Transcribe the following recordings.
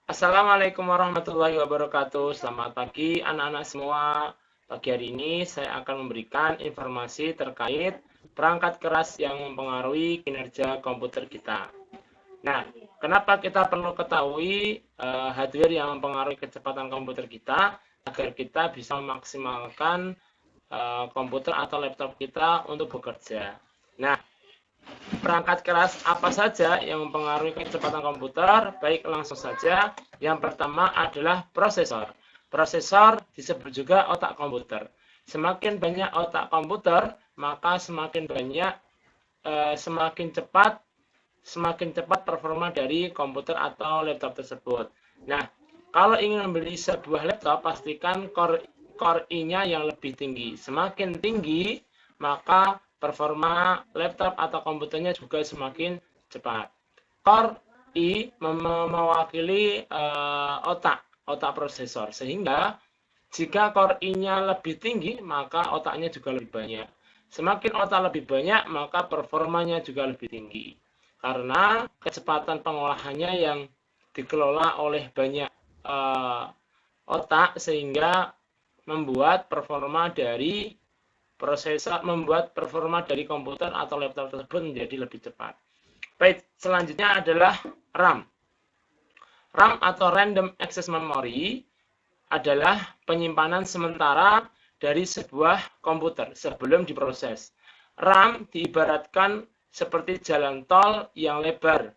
Assalamualaikum warahmatullahi wabarakatuh. Selamat pagi anak-anak semua. Pagi hari ini saya akan memberikan informasi terkait perangkat keras yang mempengaruhi kinerja komputer kita. Nah, kenapa kita perlu ketahui hardware yang mempengaruhi kecepatan komputer kita agar kita bisa memaksimalkan komputer atau laptop kita untuk bekerja. Nah, perangkat keras apa saja yang mempengaruhi kecepatan komputer? Baik, langsung saja. Yang pertama adalah prosesor. Prosesor disebut juga otak komputer. Semakin banyak otak komputer, maka semakin cepat performa dari komputer atau laptop tersebut. Nah, kalau ingin membeli sebuah laptop, pastikan core I-nya yang lebih tinggi. Semakin tinggi, maka performa laptop atau komputernya juga semakin cepat. Core I mewakili otak prosesor, sehingga jika core I-nya lebih tinggi, maka otaknya juga lebih banyak. Semakin otak lebih banyak, maka performanya juga lebih tinggi. Karena kecepatan pengolahannya yang dikelola oleh banyak otak, sehingga membuat performa dari komputer atau laptop tersebut menjadi lebih cepat. Baik, selanjutnya adalah RAM. RAM atau Random Access Memory adalah penyimpanan sementara dari sebuah komputer sebelum diproses. RAM diibaratkan seperti jalan tol yang lebar,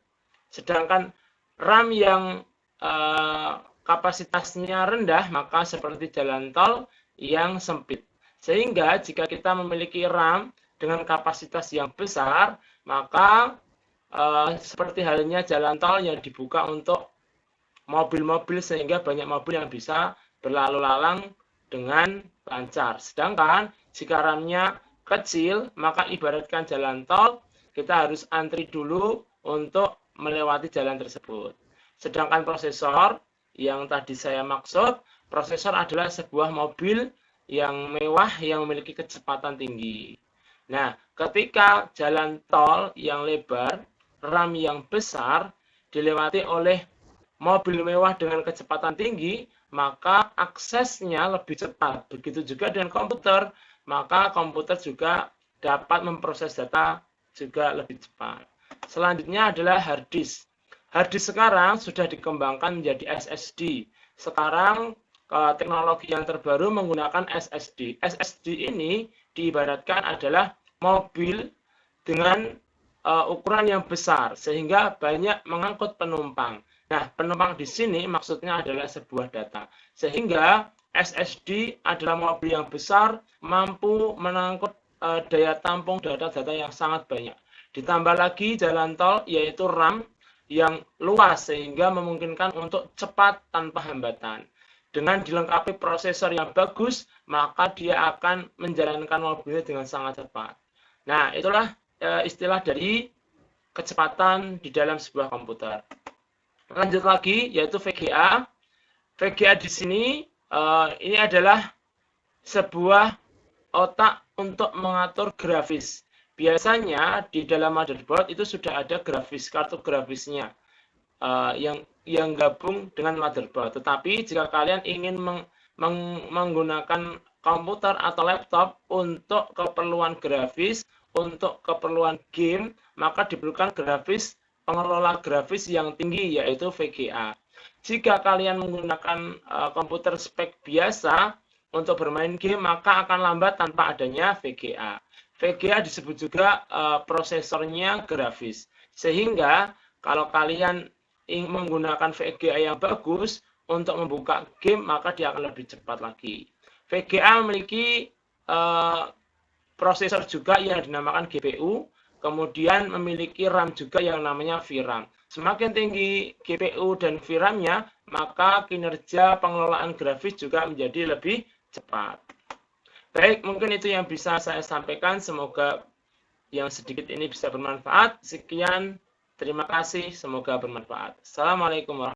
sedangkan RAM yang kapasitasnya rendah maka seperti jalan tol yang sempit. Sehingga jika kita memiliki RAM dengan kapasitas yang besar, maka seperti halnya jalan tol yang dibuka untuk mobil-mobil, sehingga banyak mobil yang bisa berlalu lalang dengan lancar. Sedangkan jika RAM-nya kecil, maka ibaratkan jalan tol, kita harus antri dulu untuk melewati jalan tersebut. Sedangkan prosesor yang tadi saya maksud, prosesor adalah sebuah mobil yang mewah yang memiliki kecepatan tinggi. Nah, ketika jalan tol yang lebar, RAM yang besar dilewati oleh mobil mewah dengan kecepatan tinggi, maka aksesnya lebih cepat. Begitu juga dengan komputer, maka komputer juga dapat memproses data juga lebih cepat. Selanjutnya adalah hard disk. Hard disk sekarang sudah dikembangkan menjadi SSD. Sekarang teknologi yang terbaru menggunakan SSD. SSD ini diibaratkan adalah mobil dengan ukuran yang besar, sehingga banyak mengangkut penumpang. Nah, penumpang di sini maksudnya adalah sebuah data. Sehingga SSD adalah mobil yang besar, mampu mengangkut daya tampung data-data yang sangat banyak. Ditambah lagi jalan tol, yaitu RAM, yang luas, sehingga memungkinkan untuk cepat tanpa hambatan. Dengan dilengkapi prosesor yang bagus, maka dia akan menjalankan mobilnya dengan sangat cepat. Nah, itulah istilah dari kecepatan di dalam sebuah komputer. Lanjut lagi, yaitu VGA. VGA di sini ini adalah sebuah otak untuk mengatur grafis. Biasanya di dalam motherboard itu sudah ada kartu grafisnya yang gabung dengan motherboard. Tetapi jika kalian ingin menggunakan komputer atau laptop untuk keperluan grafis, untuk keperluan game, maka diperlukan pengelola grafis yang tinggi, yaitu VGA. Jika kalian menggunakan komputer spek biasa untuk bermain game, maka akan lambat tanpa adanya VGA. VGA disebut juga prosesornya grafis. Sehingga kalau kalian ingin menggunakan VGA yang bagus untuk membuka game, maka dia akan lebih cepat lagi. VGA memiliki prosesor juga yang dinamakan GPU, kemudian memiliki RAM juga yang namanya VRAM. Semakin tinggi GPU dan VRAM-nya, maka kinerja pengelolaan grafis juga menjadi lebih cepat. Baik, mungkin itu yang bisa saya sampaikan. Semoga yang sedikit ini bisa bermanfaat. Sekian, terima kasih. Semoga bermanfaat. Assalamualaikum warahmatullahi wabarakatuh.